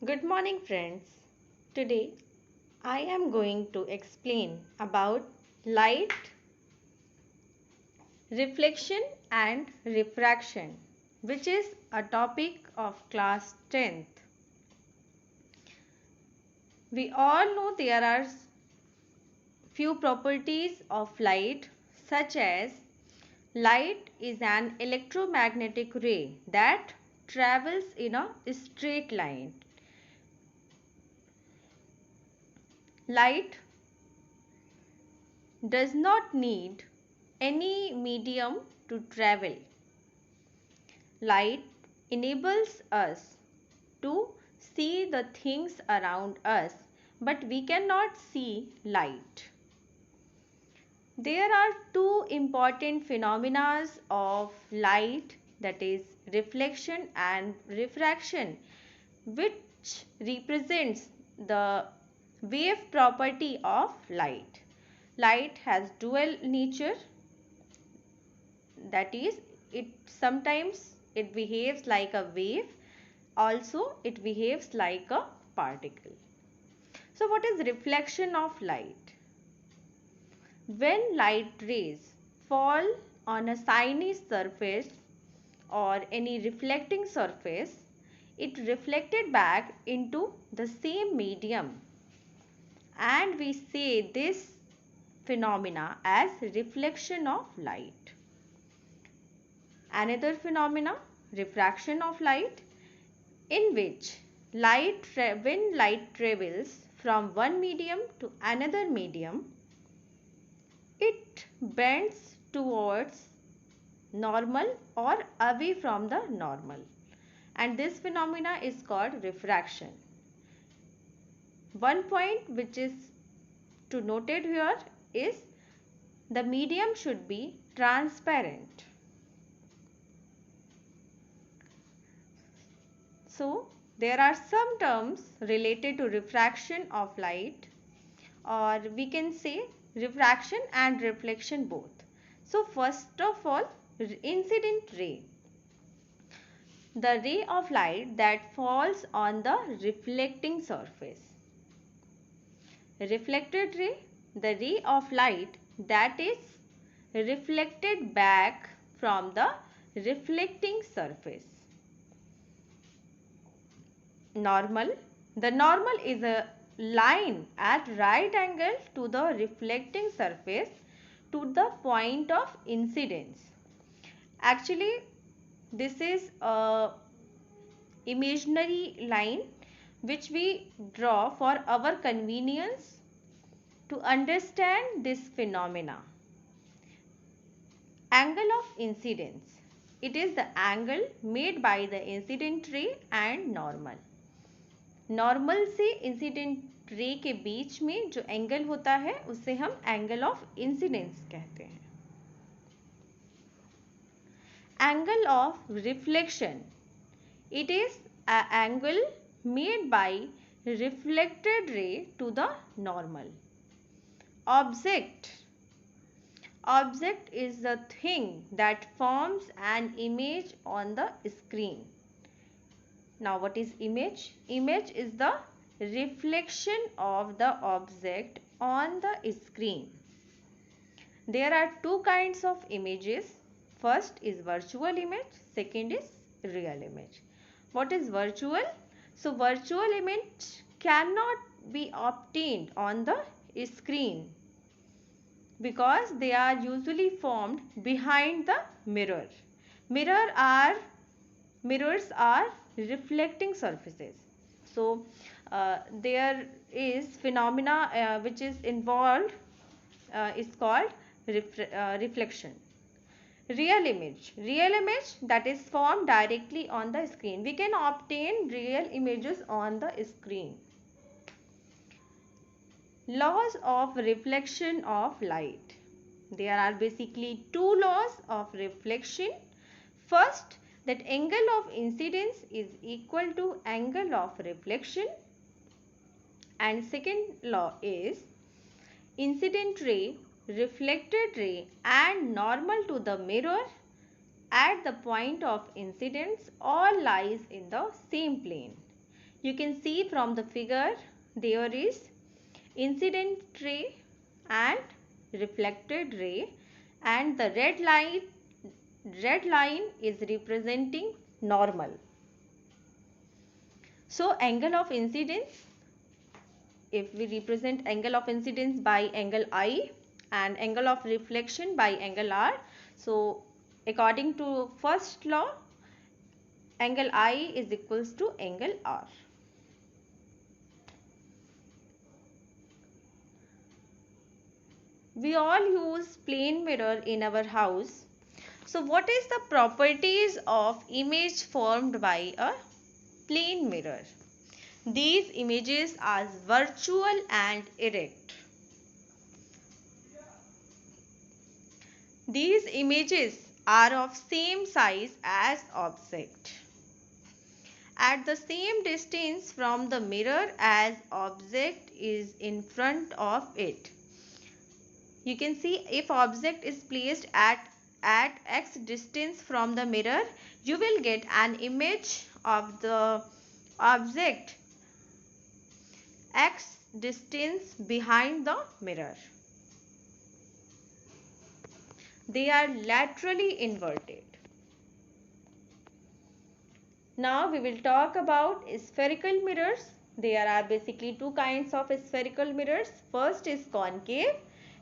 Good morning, friends. Today I am going to explain about light, reflection, and refraction, which is a topic of class 10th. We all know there are few properties of light, such as light is an electromagnetic ray that travels in a straight line. Light does not need any medium to travel. Light enables us to see the things around us, but we cannot see light. There are two important phenomena of light, that is reflection and refraction, which represents the wave property of light. Light has dual nature, that is sometimes it behaves like a wave, also it behaves like a particle. So what is reflection of light? When light rays fall on a shiny surface or any reflecting surface, it reflected back into the same medium, and we say this phenomena as reflection of light. Another phenomena, refraction of light, in which when light travels from one medium to another medium, it bends towards normal or away from the normal, and this phenomena is called refraction. One point which is to noted here is the medium should be transparent. So there are some terms related to refraction of light, or we can say refraction and reflection both. So first of all, incident ray. The ray of light that falls on the reflecting surface. Reflected ray, the ray of light that is reflected back from the reflecting surface. Normal, the normal is a line at right angle to the reflecting surface to the point of incidence. Actually, this is a imaginary line which we draw for our convenience to understand this phenomena. Angle of incidence, it is the angle made by the incident ray and normal. Normal से incident ray के बीच में जो angle होता है उसे हम angle of incidence कहते हैं. Angle of reflection, it is a angle made by reflected ray to the normal. Object is the thing that forms an image on the screen. Now what is image? Image is the reflection of the object on the screen. There are two kinds of images. First is virtual image, second is real image. What is virtual? So virtual image cannot be obtained on the screen because they are usually formed behind the mirror. Mirrors are reflecting surfaces. So there is phenomena which is involved is called reflection. Real image that is formed directly on the screen. We can obtain real images on the screen. Laws of reflection of light. There are basically two laws of reflection. First, that angle of incidence is equal to angle of reflection, and second law is incident ray, reflected ray and normal to the mirror at the point of incidence all lies in the same plane. You can see from the figure there is incident ray and reflected ray, and the red line is representing normal. So angle of incidence, if we represent angle of incidence by angle I and angle of reflection by angle R, so according to first law, angle I is equals to angle R. We all use plane mirror in our house. So what is the properties of image formed by a plane mirror? These images are virtual and erect. These images are of same size as object, at the same distance from the mirror as object is in front of it. You can see if object is placed at x distance from the mirror, you will get an image of the object x distance behind the mirror. They are laterally inverted. Now we will talk about spherical mirrors. There are basically two kinds of spherical mirrors. First is concave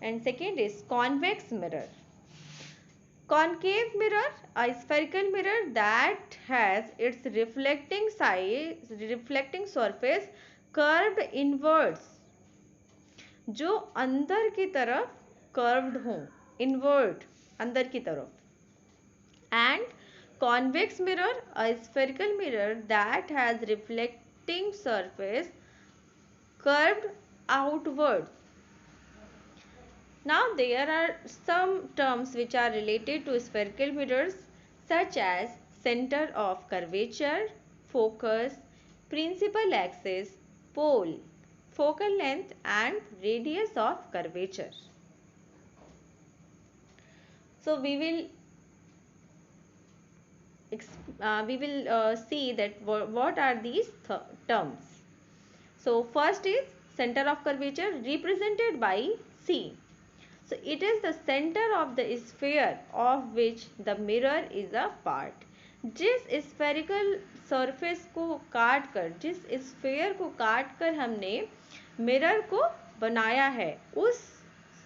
and second is convex mirror. Concave mirror, a spherical mirror that has its reflecting surface curved inwards, जो अंदर की तरफ curved हो, inward, अंदर की तरफ. And convex mirror, a spherical mirror that has reflecting surface curved outward. Now there are some terms which are related to spherical mirrors, such as center of curvature, focus, principal axis, pole, focal length and radius of curvature. So we will see that what are these terms. So first is center of curvature, represented by C. So it is the center of the sphere of which the mirror is a part. जिस spherical surface को काट कर, जिस sphere को काट कर हमने mirror को बनाया है, उस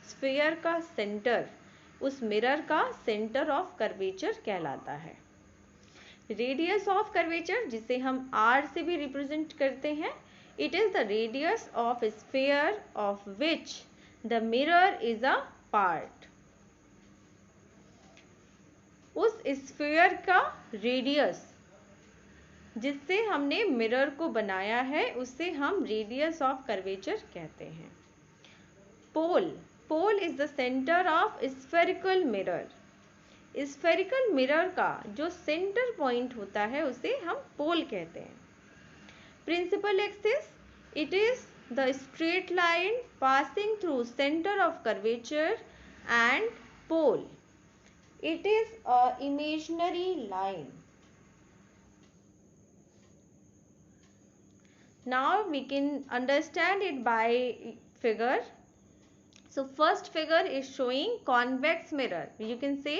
स्फेयर का सेंटर, उस मिरर का सेंटर ऑफ कर्वेचर कहलाता है. रेडियस ऑफ कर्वेचर, जिसे हम R से भी रिप्रेजेंट करते हैं, it is the radius of sphere of which the mirror is a part. उस स्फीयर का रेडियस जिससे हमने मिरर को बनाया है, उसे हम रेडियस ऑफ कर्वेचर कहते हैं. Pole, pole is the centre of spherical mirror. Spherical mirror का जो सेंटर पॉइंट होता है उसे हम पोल कहते हैं. Principal axis, it is the straight line passing through center of curvature and pole. It is a imaginary line. Now we can understand it by figure. So first figure is showing convex mirror. You can say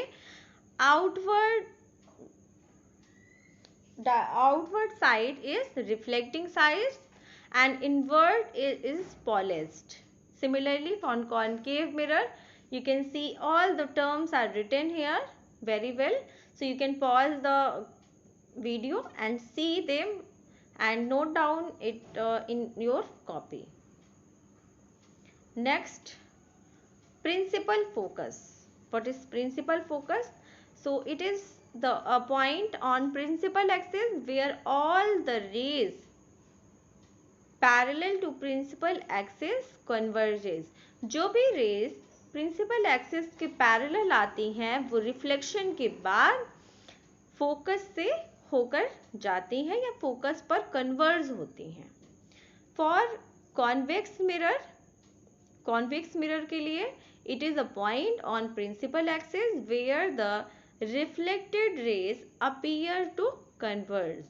the outward side is reflecting side and inward is polished. Similarly, on concave mirror, you can see all the terms are written here very well. So you can pause the video and see them and note down it in your copy. Next, principal focus. What is principal focus? So it is a point on principal axis where all the rays parallel to principal axis converges. जो भी rays principal axis के parallel आती हैं वो reflection के बाद focus से होकर जाती हैं या फोकस पर कन्वर्ज होती हैं. फॉर कॉन्वेक्स मिरर के लिए it is a point on principal axis where the reflected rays appear to converge.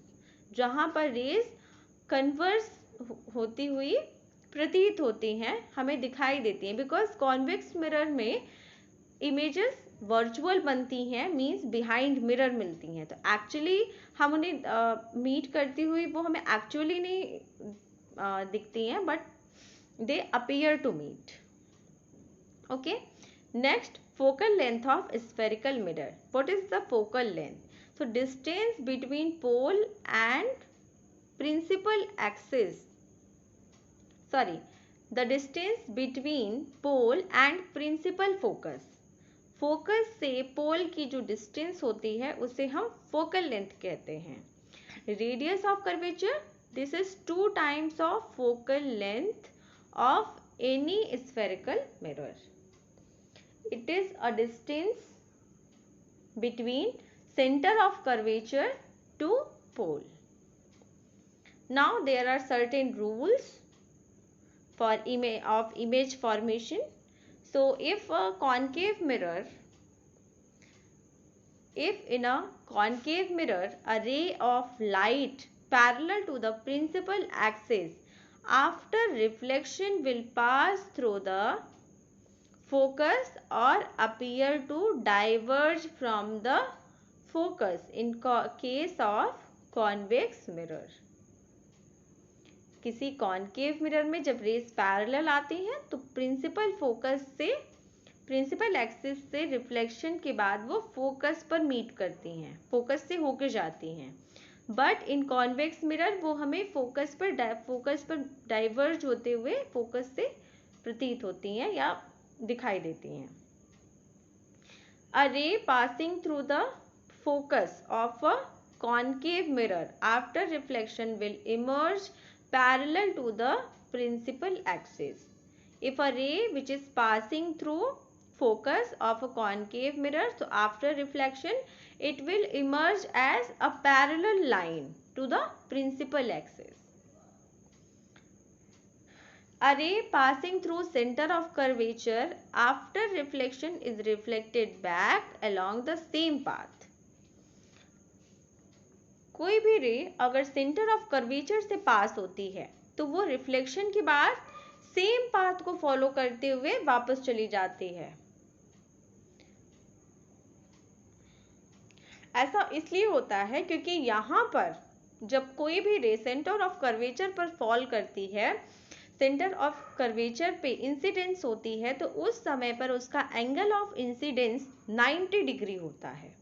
जहां पर रेज कन्वर्स होती हुई प्रतीत होती हैं, हमें दिखाई देती हैं, बिकॉज कॉन्वेक्स मिरर में इमेजेस वर्चुअल बनती हैं, मींस बिहाइंड मिरर मिलती हैं। तो एक्चुअली हम उन्हें मीट करती हुई वो हमें एक्चुअली नहीं दिखती हैं, but they appear to meet. Okay, next, focal length of spherical mirror. What is the focal length? So distance between pole and principal axis, sorry, the distance between pole and principal focus. Focus से पोल की जो distance होती है उसे हम focal length कहते हैं। Radius of curvature, this is 2 times of focal length of any spherical mirror. It is a distance between center of curvature to pole. Now there are certain rules for image formation. So if in a concave mirror a ray of light parallel to the principal axis, after reflection will pass through the focus or appear to diverge from the focus in case of convex mirror. किसी concave mirror में जब race parallel आती हैं तो principal axis से reflection के बाद वो फोकस पर मीट करती हैं, फोकस से होकर जाती हैं। बट इन कॉन्वेक्स मिरर वो हमें फोकस पर डाइवर्ज होते हुए फोकस से प्रतीत होती हैं या दिखाई देती हैं। A ray passing through the focus of a concave mirror after reflection will emerge parallel to the principal axis. If a ray which is passing through focus of a concave mirror, so after reflection it will emerge as a parallel line to the principal axis. A ray passing through center of curvature after reflection is reflected back along the same path. कोई भी रे अगर centre of curvature से पास होती है तो वो reflection के बाद सेम पाथ को फॉलो करते हुए वापस चली जाती है। ऐसा इसलिए होता है क्योंकि यहाँ पर जब कोई भी रे सेंटर ऑफ कर्वेचर पर फॉल करती है, सेंटर ऑफ कर्वेचर पे इंसिडेंस होती है, तो उस समय पर उसका एंगल ऑफ इंसिडेंस 90 डिग्री होता है।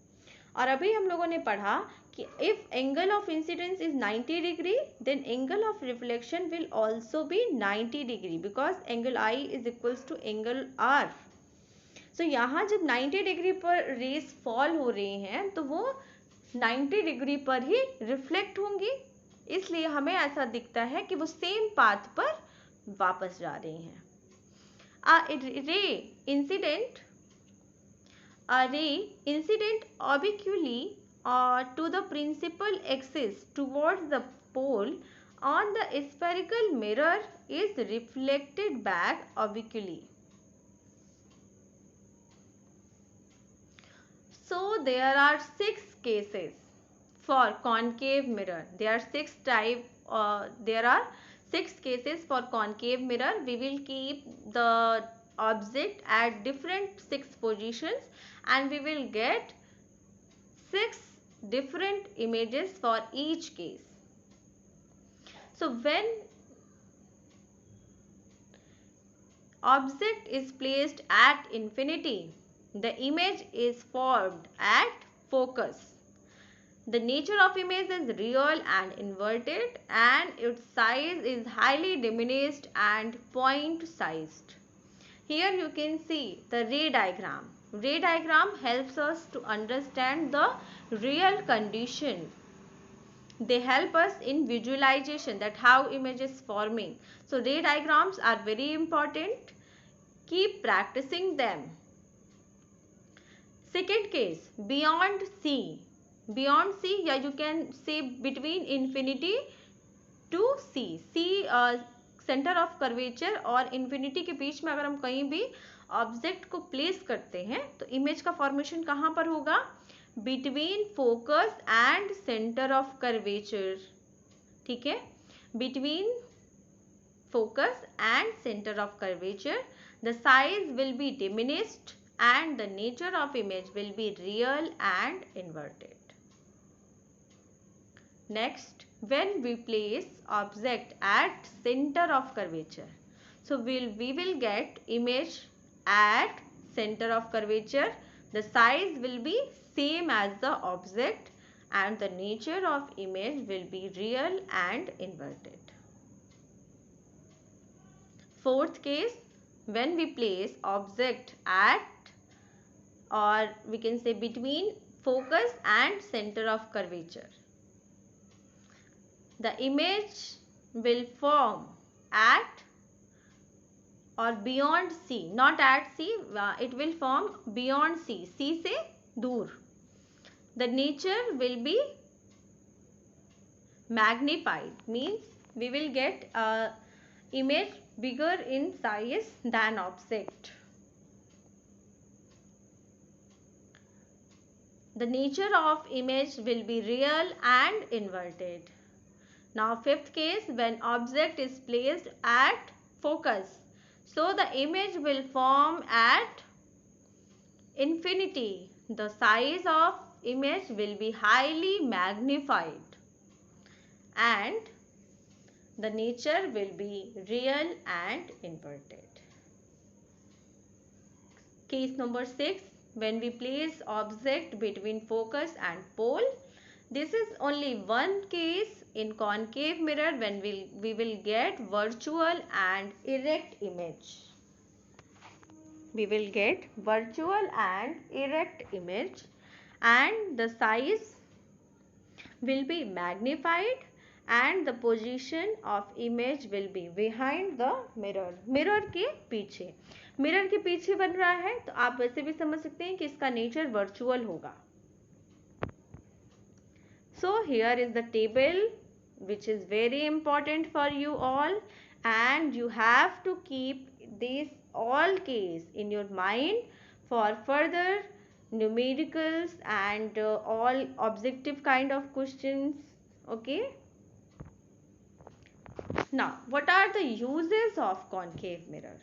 और अभी हम लोगों ने पढ़ा कि if angle of incidence is 90 degree then angle of reflection will also be 90 degree because angle I is equals to angle R. So यहाँ जब 90 डिग्री पर रेस फॉल हो रही हैं तो वो 90 डिग्री पर ही रिफ्लेक्ट होंगी, इसलिए हमें ऐसा दिखता है कि वो सेम पाथ पर वापस जा रही हैं। A ray incident obliquely to the principal axis towards the pole on the spherical mirror is reflected back obliquely. So there are 6 cases for concave mirror. There are 6 cases for concave mirror. We will keep the object at different 6 positions and we will get 6 different images for each case. So when object is placed at infinity, the image is formed at focus. The nature of image is real and inverted and its size is highly diminished and point sized. Here you can see the ray diagram. Ray diagram helps us to understand the real condition. They help us in visualization that how image is forming. So ray diagrams are very important. Keep practicing them. Second case, beyond C. Beyond C, या you can say between infinity to C. C centre of curvature और infinity के बीच में अगर हम कहीं भी object को place करते हैं तो इमेज का फॉर्मेशन कहाँ पर होगा? Between focus and centre of curvature. ठीक है, between focus and center of curvature, the size will be diminished and the nature of image will be real and inverted. Next, when we place object at center of curvature, so we will get image at center of curvature. The size will be same as the object and the nature of image will be real and inverted. Fourth case, when we place object at, or we can say between focus and center of curvature, the image will form at or beyond C, not at C, it will form beyond C, C से दूर. The nature will be magnified, means we will get image bigger in size than object. The nature of image will be real and inverted. Now fifth case, when object is placed at focus, so the image will form at infinity. The size of image will be highly magnified and the nature will be real and inverted. Case number 6, when we place object between focus and pole, this is only one case in concave mirror when we will get virtual and erect image. We will get virtual and erect image and the size will be magnified and the position of image will be behind the mirror. Mirror के पीछे, mirror के पीछे बन रहा है तो आप वैसे भी समझ सकते हैं कि इसका नेचर वर्चुअल होगा. So here is the table which is very important for you all and you have to keep this all case in your mind for further numericals and all objective kind of questions. Okay. Now what are the uses of concave mirror?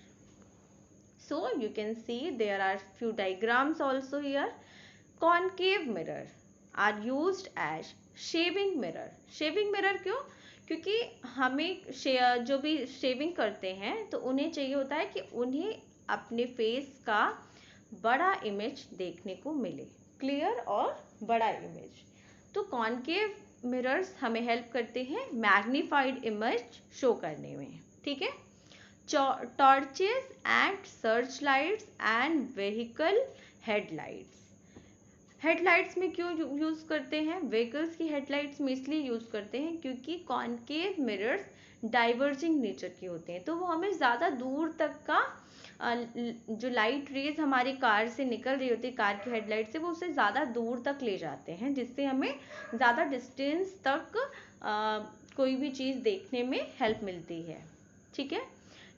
So you can see there are few diagrams also here. Concave mirror are used as shaving mirror. Shaving mirror क्यों? क्योंकि हमें जो भी shaving करते हैं तो उन्हें चाहिए होता है कि उन्हें अपने फेस का बड़ा इमेज देखने को मिले, क्लियर और बड़ा इमेज. तो कॉनकेव मिरर्स हमें हेल्प करते हैं मैग्नीफाइड इमेज शो करने में. ठीक है. Torches and search lights and vehicle headlights. Headlights में क्यों यूज़ करते हैं? व्हीकल्स की हेडलाइट्स में इसलिए यूज़ करते हैं क्योंकि कॉनकेव मिरर्स डाइवर्जिंग नेचर के होते हैं तो वो हमें ज़्यादा दूर तक का जो लाइट रेज हमारी कार से निकल रही होती है, कार की हेडलाइट से, वो उसे ज़्यादा दूर तक ले जाते हैं जिससे हमें ज़्यादा डिस्टेंस तक कोई भी चीज़ देखने में हेल्प मिलती है. ठीक है.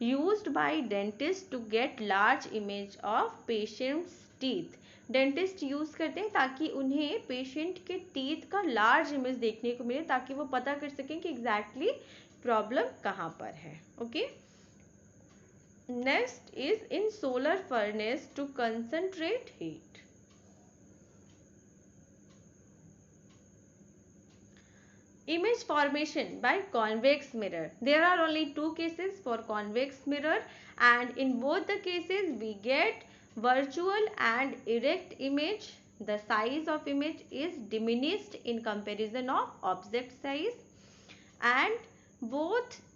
Used by dentist to get large image of patients teeth. Dentist use करते हैं ताकि उन्हें पेशेंट के टीथ का लार्ज इमेज देखने को मिले ताकि वो पता कर सकें कि एग्जैक्टली प्रॉब्लम कहाँ पर है. Okay. Next is in solar furnace to concentrate heat. Image formation by convex mirror. There are only two cases for convex mirror and in both the cases we get virtual and erect image. The size of image is diminished in comparison of object size and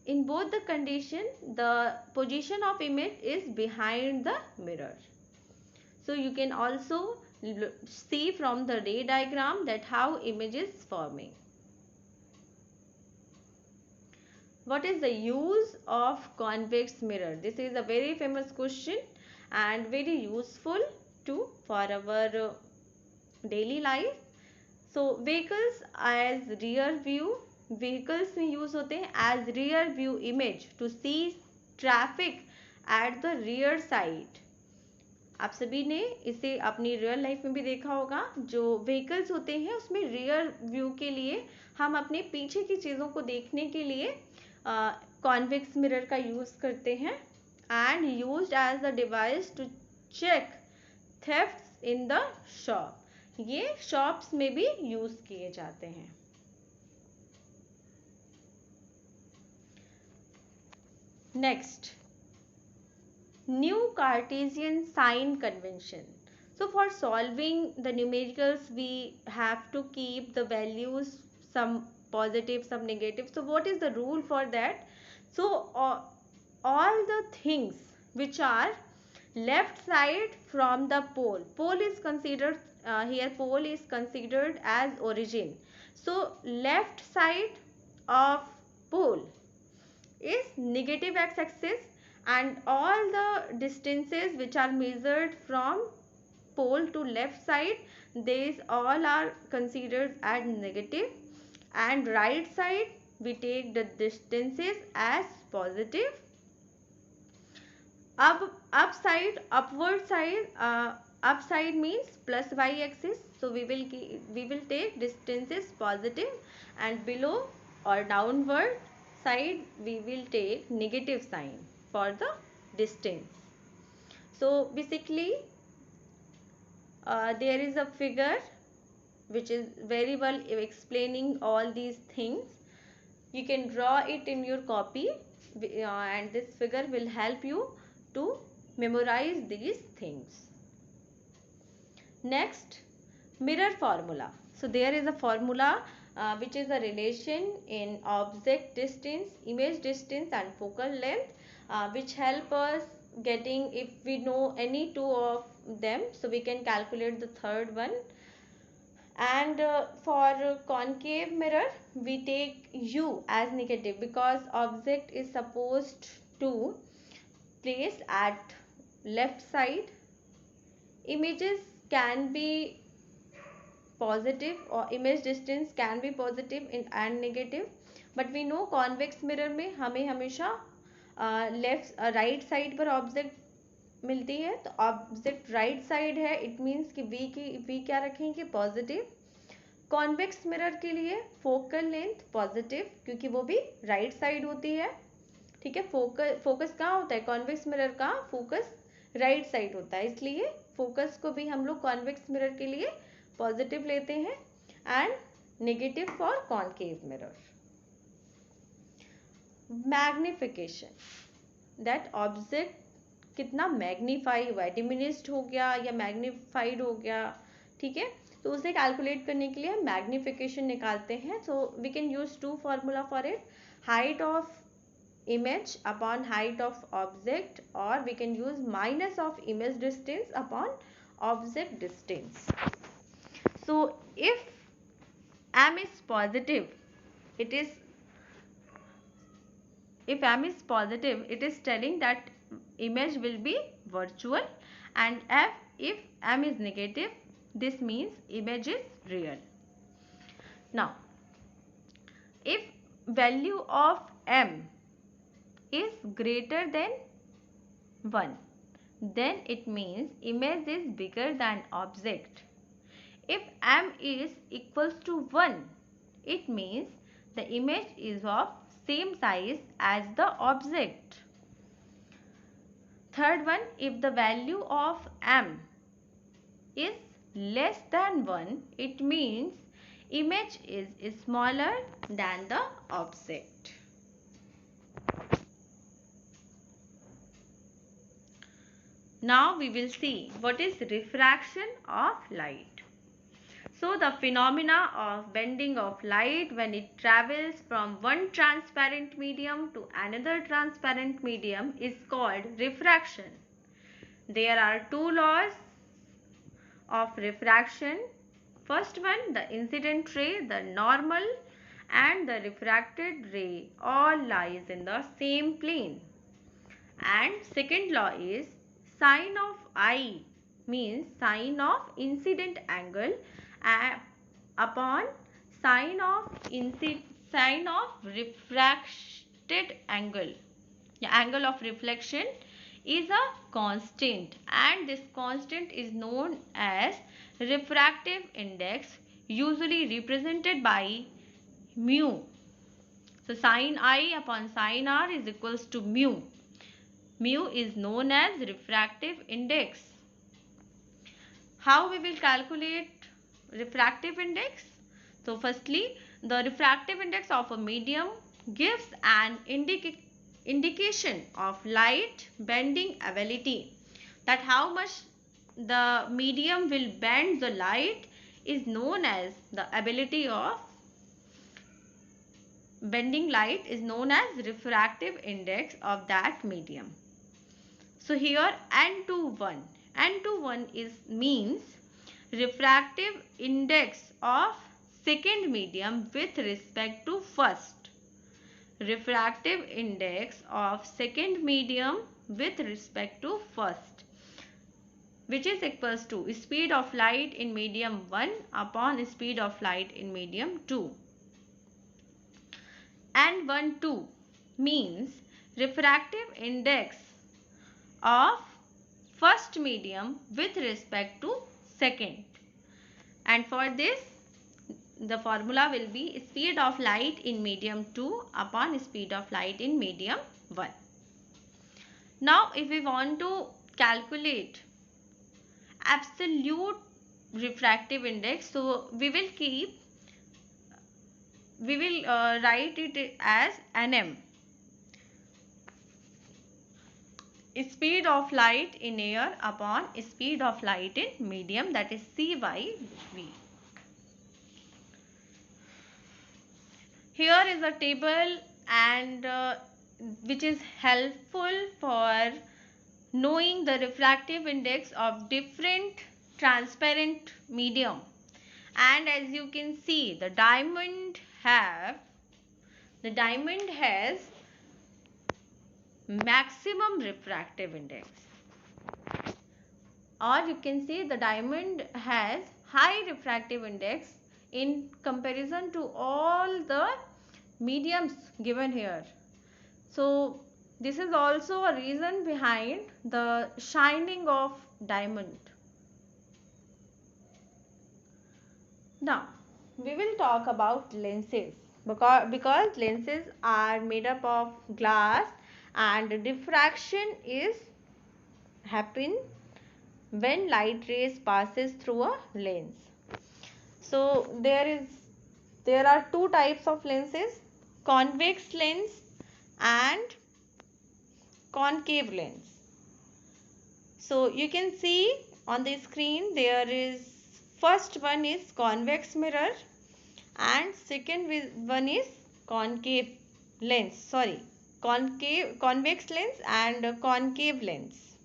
in both the condition the position of image is behind the mirror. So you can also see from the ray diagram that how image is forming. What is the use of convex mirror? This is a very famous question and very useful too for our daily life. So vehicles as rear view, vehicles में use होते हैं as rear view image to see traffic at the rear side. आप सभी ने इसे अपनी real life में भी देखा होगा. जो व्हीकल्स होते हैं उसमें रियर व्यू के लिए हम अपने पीछे की चीज़ों को देखने के लिए कॉन्वेक्स मिरर का यूज़ करते हैं and used as a device to check thefts in the shop. ये शॉप्स में भी यूज़ किए जाते हैं। Next, new Cartesian sign convention. So for solving the numericals, we have to keep the values, some positive, some negative. So what is the rule for that? So all the things which are left side from the pole is considered, here pole is considered as origin. So left side of pole is negative x-axis, and all the distances which are measured from pole to left side, these all are considered as negative, and right side we take the distances as positive. Upward side, upside means plus y axis, so we will take distances positive, and below or downward side we will take negative sign for the distance. So basically there is a figure which is very well explaining all these things. You can draw it in your copy, and this figure will help you to memorize these things. Next, mirror formula. So there is a formula which is a relation in object distance, image distance and focal length, which help us getting, if we know any two of them, so we can calculate the third one. And for concave mirror we take u as negative, because object is supposed to place at left side. Images can be positive, or image distance can be positive and negative, but we know convex mirror में हमें हमेशा left right side पर object मिलती है, तो object right side है, it means कि we क्या रखेंगे, पॉजिटिव। कॉन्वेक्स मिरर के लिए फोकल लेंथ पॉजिटिव, क्योंकि वो भी राइट साइड होती है, ठीक है। फोकस कहाँ होता है, कॉन्वेक्स मिरर का फोकस राइट साइड होता है, इसलिए फोकस को भी हम लोग कॉन्वेक्स मिरर के लिए पॉजिटिव लेते हैं and negative for concave mirror. Magnification, that object कितना मैग्नीफाई हुआ है, डिमिनिश्ड हो गया या मैग्नीफाइड हो गया, ठीक है, तो उसे कैलकुलेट करने के लिए हम मैग्निफिकेशन निकालते हैं। So we can use to formula for it, height of image upon height of object, or we can use minus of image distance upon object distance. So if m is positive, it is telling that image will be virtual, and if m is negative, this means image is real. Now if value of m is greater than 1, then it means image is bigger than object. If m is equals to 1, it means the image is of same size as the object. Third one, if the value of m is less than 1, it means image is smaller than the object. Now we will see what is refraction of light. So the phenomena of bending of light when it travels from one transparent medium to another transparent medium is called refraction. There are two laws of refraction. First one, the incident ray, the normal, and the refracted ray all lies in the same plane. And second law is sine of I means sine of incident angle upon sine of refracted angle. The angle of reflection is a constant, and this constant is known as refractive index, usually represented by mu. So sin I upon sin R is equals to mu. Mu is known as refractive index. How we will calculate refractive index? So firstly, the refractive index of a medium gives an indication of light bending ability, that how much the medium will bend the light is known as the ability of bending light is known as refractive index of that medium. So here N21. N21 is means refractive index of second medium with respect to first. Refractive index of second medium with respect to first, which is equals to speed of light in medium 1 upon speed of light in medium 2. N12 means refractive index of first medium with respect to second, and for this the formula will be speed of light in medium 2 upon speed of light in medium 1. Now if we want to calculate absolute refractive index, so we will write it as Nm, speed of light in air upon speed of light in medium, that is C by V. Here is a table and which is helpful for knowing the refractive index of different transparent medium. And as you can see, the diamond has maximum refractive index, or you can see the diamond has high refractive index in comparison to all the mediums given here. So this is also a reason behind the shining of diamond. Now we will talk about lenses, because lenses are made up of glass and diffraction is happen when light rays passes through a lens. So there are two types of lenses, convex lens and concave lens. So you can see on the screen there is, first one is convex mirror and second one is convex lens and concave lens.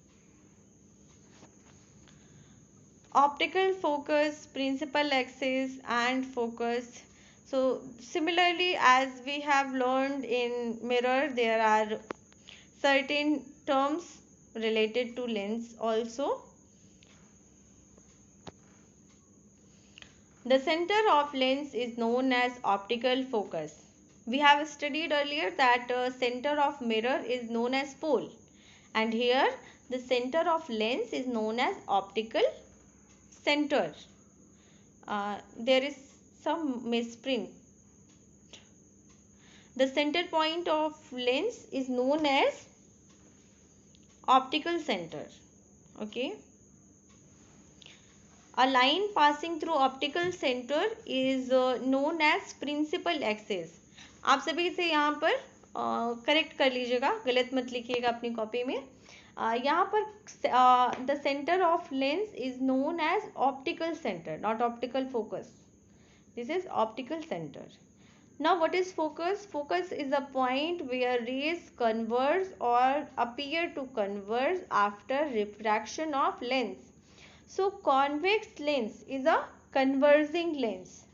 Optical focus, principal axis and focus. So similarly, as we have learned in mirror, there are certain terms related to lens also. The center of lens is known as optical focus. We have studied earlier that center of mirror is known as pole, and here the center of lens is known as optical center. There is some misprint. The center point of lens is known as optical center. Okay. A line passing through optical center is known as principal axis. आप सभी इसे यहाँ पर correct कर लीजिएगा, गलत मत लिखिएगा अपनी कॉपी में. यहाँ पर the center of lens is known as optical center, not optical focus. This is optical center. Now what is focus? Focus is a point where rays converge or appear to converge after refraction of lens. So convex lens is a converging lens.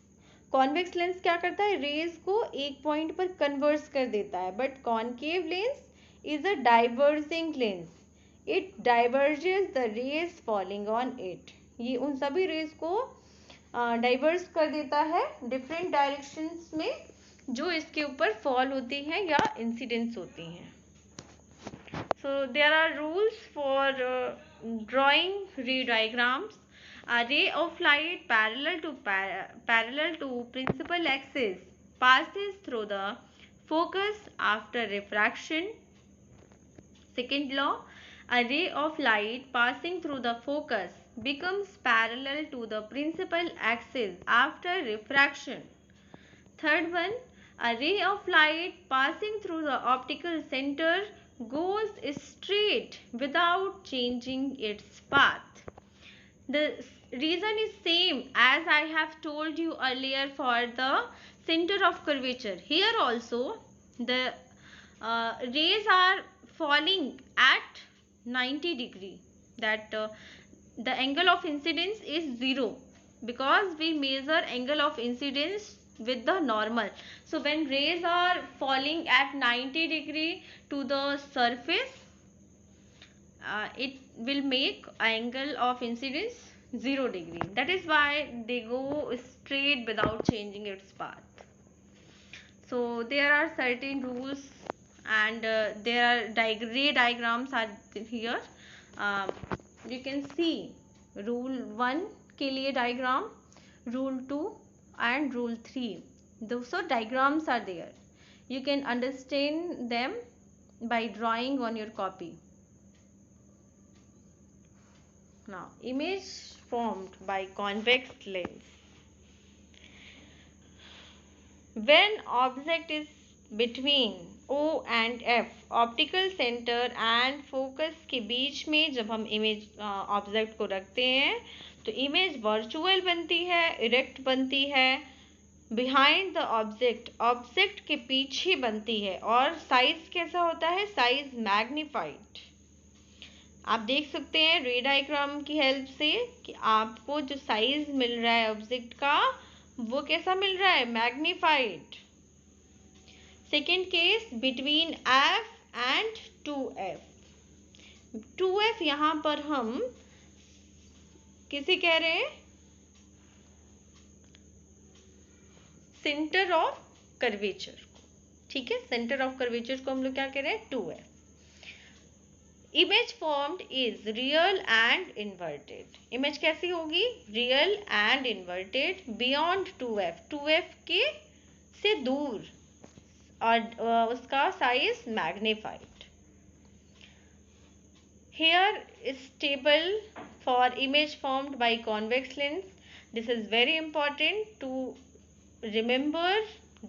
Convex lens क्या करता है, raise को एक point पर converse कर देता है, but concave lens is a diverging lens. It diverges the rays falling on it. ये उन सभी रेज को डाइवर्स कर देता है डिफरेंट डायरेक्शंस में जो इसके ऊपर फॉल होती हैं या इंसिडेंस होती हैं. So there are rules for drawing ray diagrams. A ray of light parallel to principal axis passes through the focus after refraction. Second law, a ray of light passing through the focus becomes parallel to the principal axis after refraction. Third one, a ray of light passing through the optical center goes straight without changing its path. The reason is same as I have told you earlier for the center of curvature. Here also the rays are falling at 90 degree, that the angle of incidence is 0 because we measure angle of incidence with the normal. So when rays are falling at 90 degree to the surface, it will make angle of incidence 0 degree. That is why they go straight without changing its path. So there are certain rules, and there are ray diagrams are here. uh, you can see rule 1 के लिए diagram, rule 2 and rule 3. Those diagrams are there. You can understand them by drawing on your copy. Now, image formed by convex lens. When object is between O and F, optical centre and focus के बीच में जब हम image object को रखते हैं तो image virtual बनती है, इरेक्ट बनती है, बिहाइंड द ऑब्जेक्ट, ऑब्जेक्ट के पीछे बनती है, और साइज कैसा होता है? Size magnified. आप देख सकते हैं रे डायग्राम की हेल्प से कि आपको जो साइज मिल रहा है ऑब्जेक्ट का वो कैसा मिल रहा है? Magnified. Second case, between F and 2f। 2f यहां पर हम किसे कह रहे हैं? सेंटर ऑफ कर्वेचर को। ठीक है, सेंटर ऑफ कर्वेचर को हम लोग क्या कह रहे हैं? 2f। Image formed is real and inverted. Image कैसी होगी? Real and inverted beyond 2f, 2f के से दूर, और उसका size magnified. Here is table for image formed by convex lens. This is very important to remember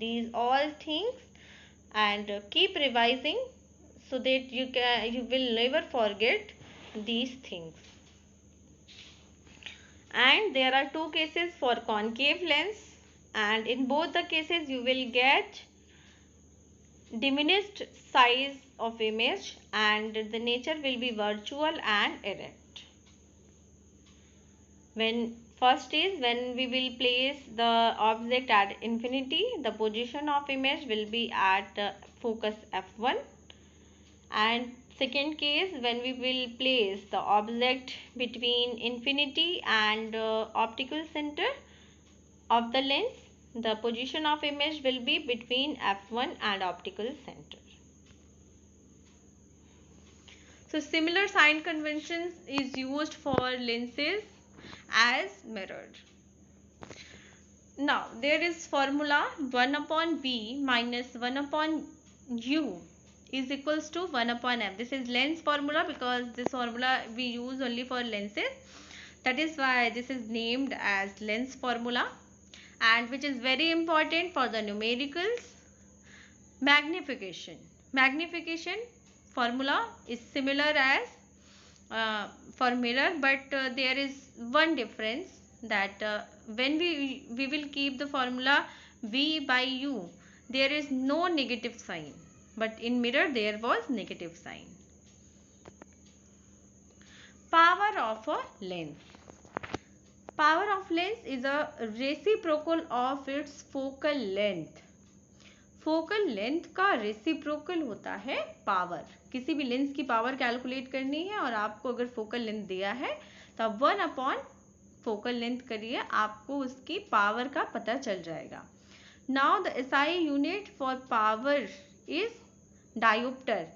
these all things and keep revising so that you will never forget these things. And there are two cases for concave lens, and in both the cases you will get diminished size of image and the nature will be virtual and erect. First is when we will place the object at infinity, the position of image will be at focus f1, and second case when we will place the object between infinity and optical center of the lens, the position of image will be between f1 and optical center. So similar sign conventions is used for lenses as mirrored. Now there is formula 1 upon b minus 1 upon u is equals to 1 upon f. This is lens formula because this formula we use only for lenses. That is why this is named as lens formula, and which is very important for the numericals. Magnification. Magnification formula is similar as for mirror, but there is one difference, that when we will keep the formula v by u, there is no negative sign, but in mirror there was negative sign. Power of a lens. Power of lens is a reciprocal of its focal length. Focal length का reciprocal होता है power. किसी भी lens की power calculate करनी है और आपको अगर फोकल लेंथ दिया है तो आप 1 अपॉन फोकल लेंथ करिए, आपको उसकी पावर का पता चल जाएगा। Now the SI unit for power is dioptre.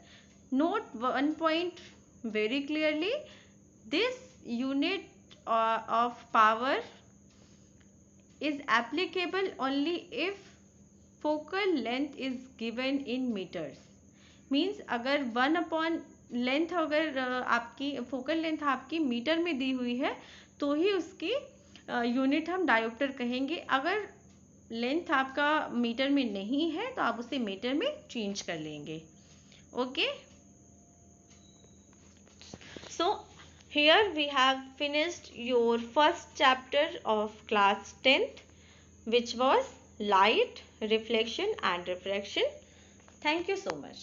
Note one point very clearly, this unit of power is applicable only if focal length is given in meters. Means अगर 1/, length अगर आपकी फोकल लेंथ आपकी metre में दी हुई है तो ही उसकी unit हम डायोप्टर कहेंगे. अगर लेंथ आपका मीटर में नहीं है तो आप उसे मीटर में चेंज कर लेंगे. Okay, so here we have finished your first chapter of class 10th, which was light, reflection and refraction. Thank you so much.